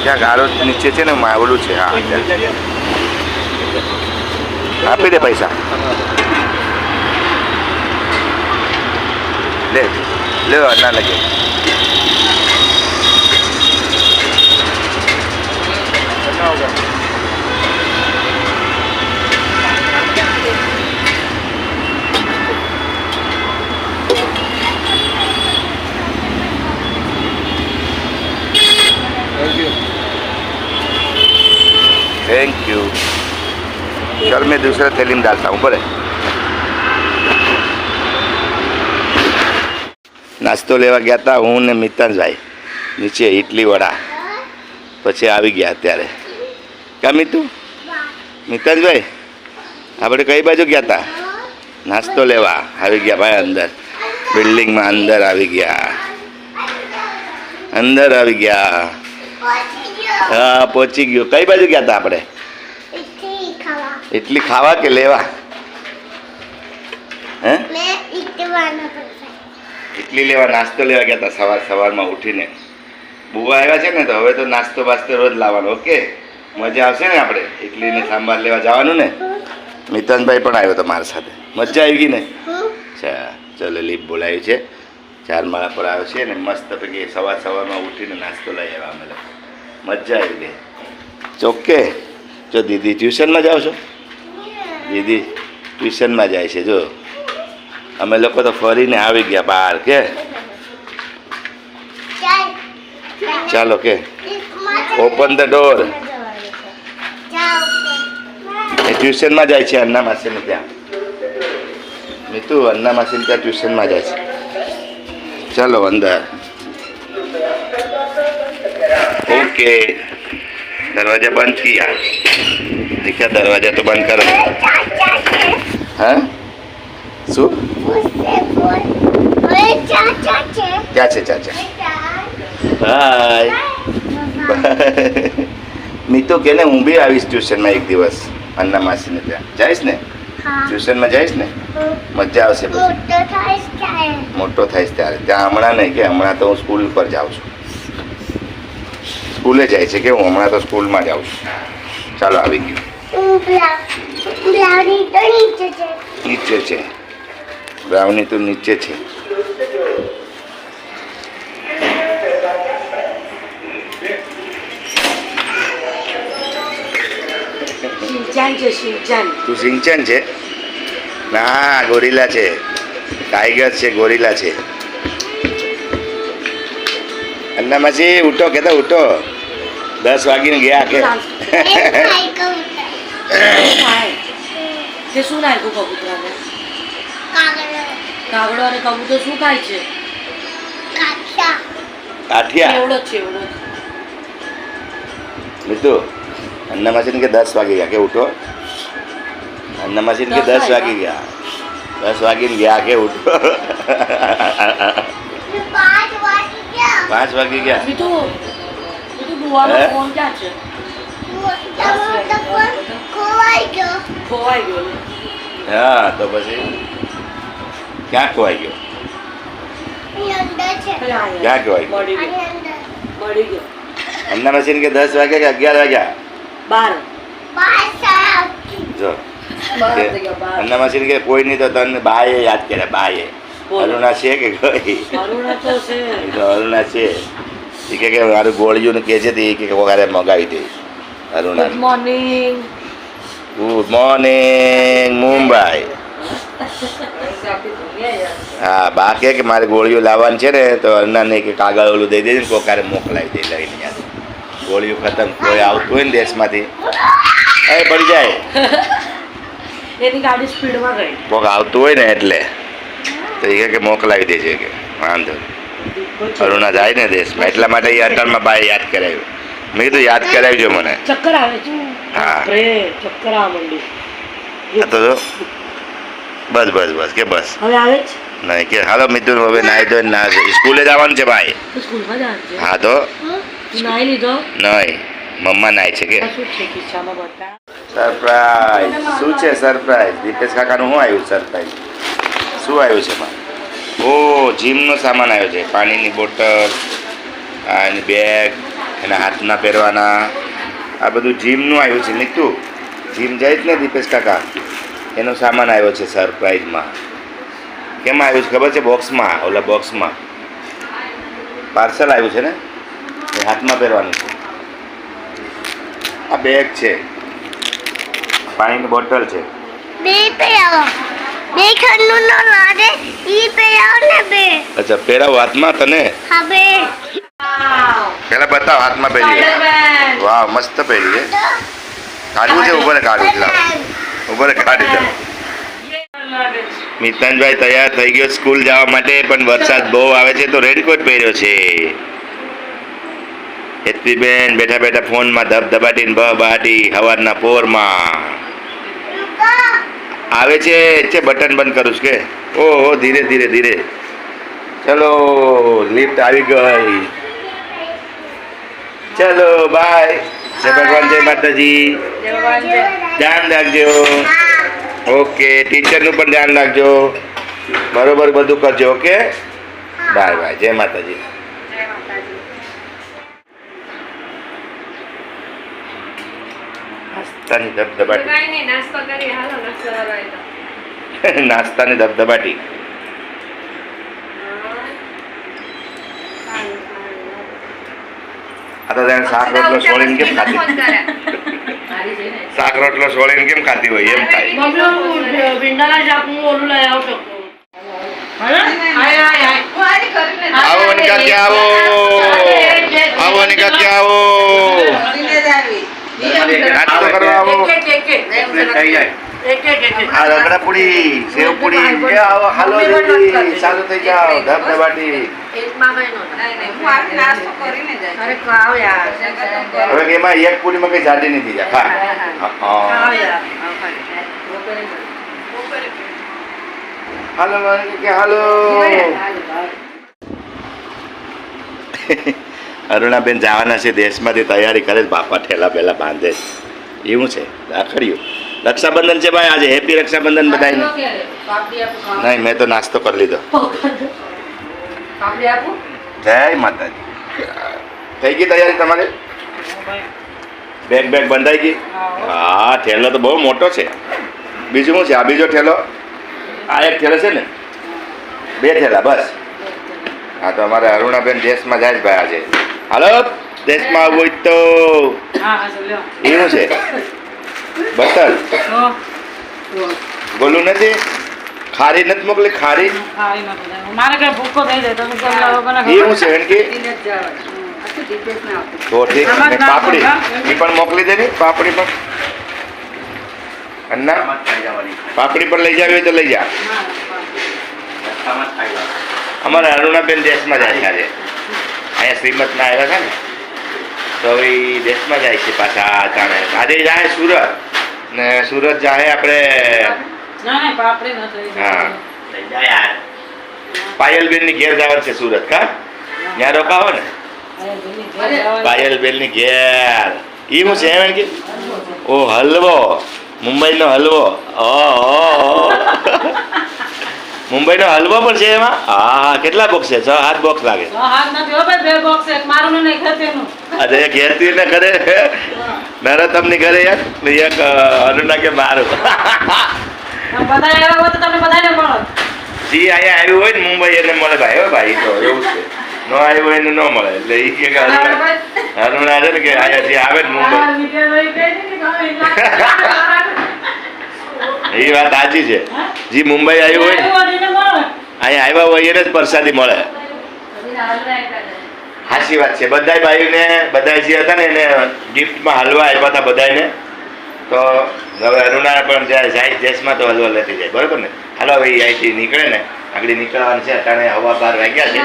ત્યાં ગાળો નીચે છે ને માવડું છે. હા આપી દે પૈસા. લે લે ના લગે. Thank you. चल मैं दूसरा थैली में डालता हूँ. बोले नाश्तो लेवा गया था हूँ ने मितानभाई નીચે ઇડલી વડા. પછી આવી ગયા અત્યારે. કા મીતુ મિતાનભાઈ આપણે કઈ બાજુ ગયા હતા નાસ્તો લેવા? આવી ગયા ભાઈ અંદર બિલ્ડિંગમાં. અંદર આવી ગયા. અંદર આવી ગયા. હા પહોંચી ગયો. કઈ બાજુ ગયા હતા આપણે? ઇડલી ખાવા કે લેવા? હે ઇડલી લેવા નાસ્તો લેવા ગયા હતા સવારમાં ઉઠીને. બુવા આવ્યા છે ને તો હવે તો નાસ્તો બાસ્તો રોજ લાવવાનો. ઓકે મજા આવશે ને? આપણે ઇડલી ને સાંભાર લેવા જવાનું ને. મિતાનભાઈ પણ આવ્યો તો મારી સાથે. મજા આવી ગઈ ને? ચલો લીપ બોલાવ્યું છે. 4 માળા પર આવ્યો છે ને મસ્ત પૈકી સવારમાં ઉઠીને નાસ્તો લઈ આવ્યા અમે લોકો. મજા આવી ગઈ. ચોકે જો દીદી ટ્યુશનમાં જાઓ છો? દીદી ટ્યુશનમાં જાય છે. જો અમે લોકો તો ફરીને આવી ગયા બહાર. કે ચાલો કે ઓપન ધ ડોર. એ ટ્યુશનમાં જાય છે અન્ના માસીને ત્યાં. મીતુ અન્ના માસીને ત્યાં ટ્યુશનમાં જાય છે. ચાલો અંદર. ओके दरवाजा बंद किया. देखा दरवाजा तो बंद करो. हाँ શું ક્યાં છે ચાચા? હાય મીતુ કે ને હું બી આવીશ ટ્યુશનમાં એક દિવસ અન્ના માસીને ત્યાં. જઈશ ને ટ્યુશનમાં? જઈશ ને? મજા આવશે. પછી મોટો થઈશ ત્યારે. ત્યાં હમણાં નહીં કે હમણાં તો હું સ્કૂલ પર જાઉં છું. સ્કૂલે જાય છે કે હું હમણાં તો સ્કૂલમાં જાઉં છું. ચાલો આવી ગયું. નીચે છે બ્રાઉની તો નીચે છે. તું સિંચન છે? ના ગોરીલા છે. ટાઈગર છે ગોરીલા છે. अन्ना मासी उठो कहता उठो 10 વાગીને ગયા કે તે શું નાખ્યું કબૂતરાને? કાગડો અને કબૂતર શું ખાય છે? કાઠિયા. એવડો છે એવડો. મીતુ अन्ना मासी કે 10 વાગી ગયા કે ઉઠો. अन्ना मासी કે 10 વાગી ગયા. 10 વાગીને ગયા કે ઉઠો. 5 વાગી ગયા. મીતુ બુવાનો ફોન ક્યાં છે? ખોવાઈ ગયો. હા તો પછી ક્યાં ખોવાઈ ગયો? ક્યાં ખોવાઈ ગયો? મળી ગયો. अन्ना मासी કે 10 વાગ્યા કે 11 વાગ્યા? 12. જો अन्ना मासी કે કોઈ નહીં તો તને બાએ યાદ કર્યા. બાએ અરુણા છે કે કોઈ? અરુણા તો છે. અરુણા છે. એ કે મારું ગોળીઓને કહે છે એ કે વગેરે મગાવી દે. Aruna good morning. Good morning Mumbai. હા બા કે મારે ગોળીઓ લાવવાની છે ને તો અરુણાને કે કાગળ ઓલું દઈ દેજે ને કોકારે મોકલાવી દે લઈને. યાર ગોળીઓ ખતમ. કોઈ આવતું હોય ને દેશમાંથી એ પડી જાય. એની ગાડી સ્પીડમાં ગઈ. કોક આવતું હોય ને એટલે તો એ કે મોકલાવી દેજે કે વાંધો. અરુણા જાય ને દેશમાં એટલા માટે એ અટલમાં બાય યાદ કરાવ્યું. મેં કીધું યાદ કરાવજો મને. ચક્કર આવે છે. હા ચક્કર આવે મંડી. તો બસ બસ બસ કે બસ હવે આવે છે નહીં કે હાલો મિથુન હવે નાહી ધોઈને ના સ્કૂલે જવાનું છે ભાઈ. સ્કૂલમાં જવાનું છે. હા તો નાઈ લીધો? નહીં મમ્મા નાય છે કે. શું છે ખિસ્સામાં બતા? સરપ્રાઈઝ. શું છે સરપ્રાઈઝ? દીપેશ કાકાનું શું આવ્યું સરપ્રાઈઝ? શું આવ્યું છે એમાં? ઓ જીમનો સામાન આવ્યો છે. પાણીની બોટલ, એની બેગ, એના હાથના પહેરવાના આ બધું જીમનું આવ્યું છે નીકળું જીમ જાય જ ને દીપેશ કાકા એનો સામાન આવ્યો છે સરપ્રાઈઝમાં કેમાં આવ્યું છે ખબર છે બોક્સમાં ઓલા બોક્સમાં પાર્સલ આવ્યું છે ને એ હાથમાં પહેરવાનું છે આ બેગ છે પાણીની બોટલ છે બે ઠંડુ ન લાગે ઈ પહેરાવો ને બે અચ્છા પહેરાવો હાથમાં તને હવે પેલા બતાવ હાથમાં પહેરી વાહ મસ્ત પહેરી છે કાઢવું છે ઉપર કાઢવું છે લાવ ઉપર કાઢી દે મિતાનભાઈ તૈયાર થઈ ગયો સ્કૂલ જવા માટે પણ વરસાદ બહુ આવે છે તો રેનકોટ પહેર્યો છે હેતવીબેન બેઠા બેઠા ફોનમાં ધબધબાટી ને બહાટી હવારના પોરમાં આવે છે બટન બંધ કરું છું કે ઓહો ધીરે ધીરે ધીરે ચલો લિફ્ટ આવી ગઈ ચલો બાય જય ભગવાન જય માતાજી ધ્યાન રાખજો ઓકે ટીચરનું પણ ધ્યાન રાખજો બરોબર બધું કરજો ઓકે બાય બાય જય માતાજી નાસ્તાની ધબધબાટી નાસ્તાની ધબધબાટી આ તો તેને શાક રોટલો સોળીને કેમ ખાતી શાક રોટલો સોળીને કેમ ખાતી હોય એમ ખાય ભીંડાના શાકનું ઓલું લઈ આવશો આવો અનિકા ક્યાં આવો અનિકા ક્યાં આવો નાસ્તો કરવા આવો આ રગડા પૂડી સેવ પૂડી કે આવો હાલો જલ્દી ચાલુ થઈ જાઓ ધબધબાટી હવે કે એમાં એક પૂડીમાં કઈ જાડી નથી જા ખા હાલો કે હાલો અરુણાબેન જવાના છે દેશમાંથી તૈયારી કરે છે બાપા ઠેલા પહેલા બાંધે છે એવું છે રાખડ્યું રક્ષાબંધન છે ભાઈ આજે હેપી રક્ષાબંધન બધાને નહીં મેં તો નાસ્તો કરી લીધો જય માતાજી થઈ ગઈ તૈયારી તમારે બેગ બેગ બંધાઈ ગઈ હા ઠેલો તો બહુ મોટો છે બીજું શું છે આ બીજો ઠેલો આ એક ઠેલો છે ને બે ઠેલા બસ હા તો અમારે અરુણાબેન દેશમાં જાય છે ભાઈ આજે હાલો દેશમાં આવવું હોય તો એવું છે બટર બોલું નથી ખારી નથી મોકલી ખારી મારે કઈ ભૂખો થઈ જાય તમે એવું છે એમ કે તો ઠીક અને પાપડી એ પણ મોકલી દે ને પાપડી પણ અન્ના પાપડી પણ લઈ જાવી હોય તો લઈ જા અમારે અરુણાબેન દેશમાં જાય છે આજે અહીંયા શ્રીમતના આવ્યા છે ને તો હવે દેશમાં જાય છે પાછા જાણે આજે જાય સુરત ને સુરત જાય આપણે હા પાયલબેનની ઘેર જવાનું છે સુરત કા ત્યાં રોકાવો ને પાયલબેનની ઘેર એ શું છે એમ કે ઓ હલવો મુંબઈનો હલવો મુંબઈનો હલવો પણ છે એમાં હા કેટલા બોક્સ છે 6-7 બોક્સ લાગે અરે એક હેતી ને ઘરે નરોત્તમની ઘરે એક અરુણા કે મારું જી અહીંયા આવ્યું હોય ને મુંબઈ એને મળે ભાઈ હો ભાઈ તો એવું છે ન આવ્યું હોય ને ન મળે એટલે એ કે અરુણા છે ને કે અહીંયા જે આવે ને મુંબઈ એ વાત સાચી છે જી મુંબઈ આવ્યું હોય ને અહીંયા આવ્યા હોય એને જ પ્રસાદી મળે સાચી વાત છે બધા ભાઈઓને બધા જે હતા ને એને ગિફ્ટમાં હલવા આપ્યા હતા બધાને તો હવે અરુણા પણ જાય દેશમાં તો હલવા લેતી જાય બરોબર ને હાલો હવે અહીંથી નીકળે ને આગળ નીકળવાનું છે અત્યારે હવા 12 વાગ્યા છે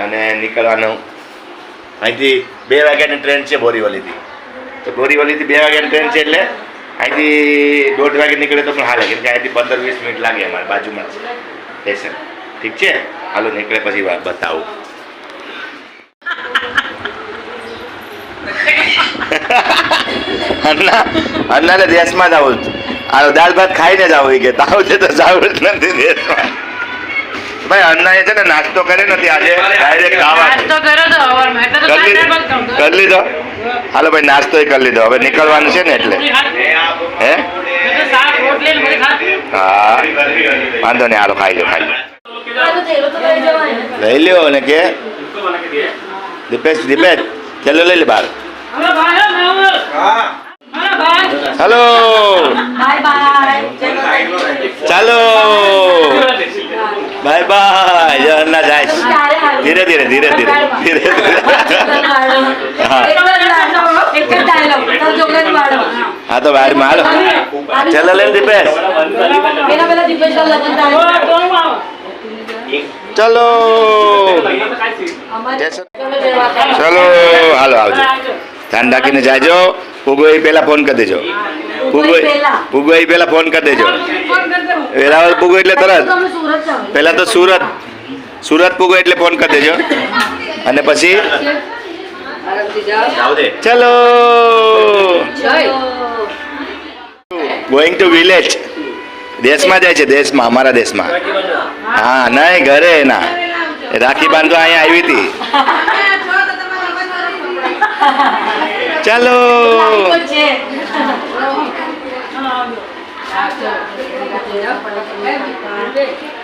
અને નીકળવાનું અહીંથી 2 વાગ્યાની ટ્રેન છે બોરીવલીથી તો બોરીવલીથી 2 વાગ્યાની ટ્રેન છે એટલે અહીંથી 1:30 વાગે નીકળે તો પણ હાલે કેમ કે અહીંથી 15-20 મિનિટ લાગે અમારે બાજુમાં જ સ્ટેશન ઠીક છે હાલો નીકળે પછી બતાવું અન્નાને દેશમાં જ આવું આ દાળ ભાત ખાઈને જ આવું કે તાવ છે તો જાવું જ નથી દેશમાં ભાઈ અન્ના એ છે ને નાસ્તો કરે નથી આજે ડાયરેક્ટ ખાવા કરી લીધો હાલો ભાઈ નાસ્તો કરી લીધો હવે નીકળવાનું છે ને એટલે હે શાક રોટલી ને બધી ખા. હા વાંધો નહીં હાલો ખાઈ લો લઈ લ્યો ને કે દીપેશ ચલો લઈ લે બાર અરે ભાઈ મેહુલ. અરે ભાઈ હલો બાય બાય. ચાલો બાય બાય ના જાય ધીરે ધીરે ધીરે ધીરે ધીરે હા હા તો બાર માં હાલો ચલો લે દીપેશ ચલો ચલો હાલો આવજો ધ્યાન રાખીને જાજો પૂગો એ પહેલા ફોન કરી દેજો પૂગો એ પહેલા ફોન કરી દેજો વેરાવળ પૂગો એટલે તરત પહેલા તો સુરત પૂગો એટલે ફોન કરી દેજો અને પછી ચલો ગોઈંગ ટુ વિલેજ દેશમાં જાય છે દેશમાં અમારા દેશમાં હા નહીં ઘરે ના રાખી બાંધવા અહીંયા આવી હતી ચાલો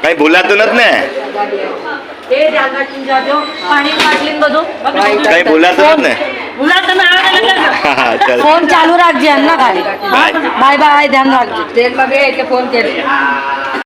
કઈ ભૂલાતું નથી ને કઈ ભૂલાતું નથી ને ભૂલા તમે આવે એટલે કરજો. હા ચાલો ફોન ચાલુ રાખજે એમ ના ખાલી બાય બાય બાય ધ્યાન રાખજો ટ્રેનમાં બે એટલે ફોન કરજો